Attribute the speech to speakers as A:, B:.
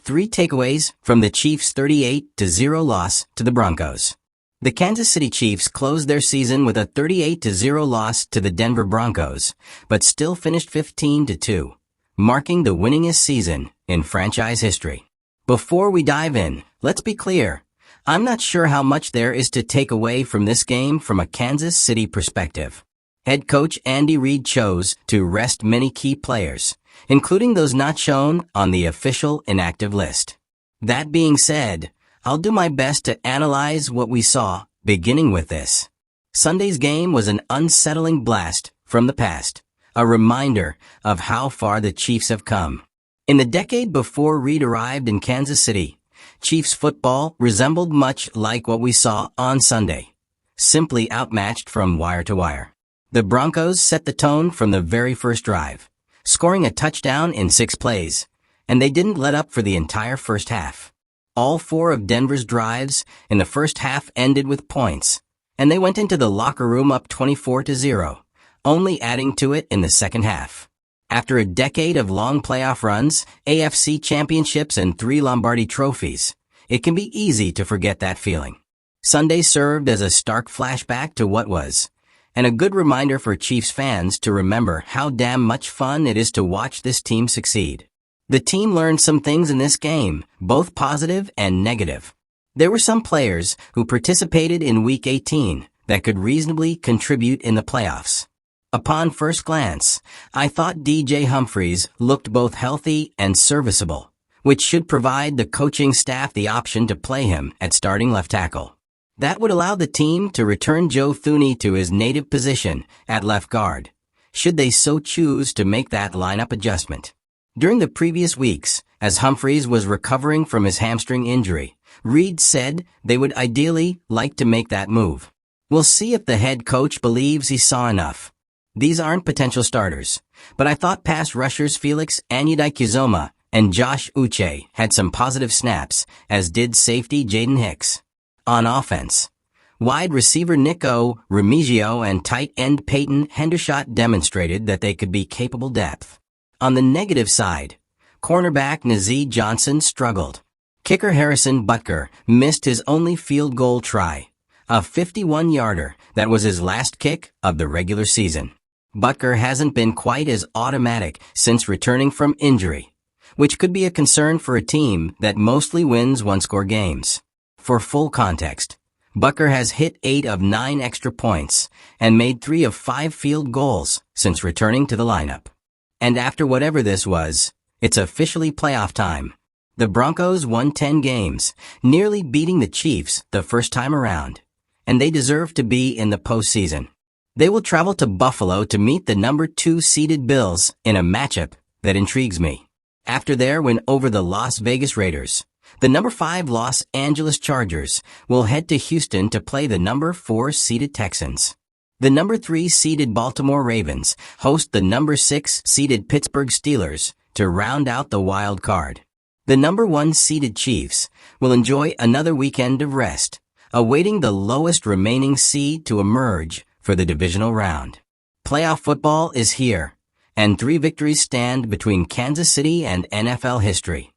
A: 3 takeaways from the Chiefs' 38-0 loss to the Broncos. The Kansas City Chiefs closed their season with a 38-0 loss to the Denver Broncos, but still finished 15-2, marking the winningest season in franchise history. Before we dive in, let's be clear. I'm not sure how much there is to take away from this game from a Kansas City perspective. Head coach Andy Reid chose to rest many key players, including those not shown on the official inactive list. That being said, I'll do my best to analyze what we saw, beginning with this. Sunday's game was an unsettling blast from the past, a reminder of how far the Chiefs have come. In the decade before Reid arrived in Kansas City, Chiefs football resembled much like what we saw on Sunday, simply outmatched from wire to wire. The Broncos set the tone from the very first drive, scoring a touchdown in 6 plays, and they didn't let up for the entire first half. All 4 of Denver's drives in the first half ended with points, and they went into the locker room up 24-0, only adding to it in the second half. After a decade of long playoff runs, AFC championships, and 3 Lombardi trophies, it can be easy to forget that feeling. Sunday served as a stark flashback to what was, and a good reminder for Chiefs fans to remember how damn much fun it is to watch this team succeed. The team learned some things in this game, both positive and negative. There were some players who participated in Week 18 that could reasonably contribute in the playoffs. Upon first glance, I thought DJ Humphries looked both healthy and serviceable, which should provide the coaching staff the option to play him at starting left tackle. That would allow the team to return Joe Thuney to his native position at left guard, should they so choose to make that lineup adjustment. During the previous weeks, as Humphries was recovering from his hamstring injury, Reid said they would ideally like to make that move. We'll see if the head coach believes he saw enough. These aren't potential starters, but I thought pass rushers Felix Anudike-Uzomah and Josh Uche had some positive snaps, as did safety Jaden Hicks. On offense, wide receiver Nico Remigio and tight end Peyton Hendershot demonstrated that they could be capable depth. On the negative side, cornerback Nazeeh Johnson struggled. Kicker Harrison Butker missed his only field goal try, a 51-yarder that was his last kick of the regular season. Butker hasn't been quite as automatic since returning from injury, which could be a concern for a team that mostly wins one-score games. For full context, Butker has hit 8 of 9 extra points and made 3 of 5 field goals since returning to the lineup. And after whatever this was, it's officially playoff time. The Broncos won 10 games, nearly beating the Chiefs the first time around, and they deserve to be in the postseason. They will travel to Buffalo to meet the number 2 seeded Bills in a matchup that intrigues me. After their win over the Las Vegas Raiders, the number 5 Los Angeles Chargers will head to Houston to play the number 4 seeded Texans. The number 3 seeded Baltimore Ravens host the number 6 seeded Pittsburgh Steelers to round out the wild card. The number 1 seeded Chiefs will enjoy another weekend of rest, awaiting the lowest remaining seed to emerge for the divisional round. Playoff football is here, and 3 victories stand between Kansas City and NFL history.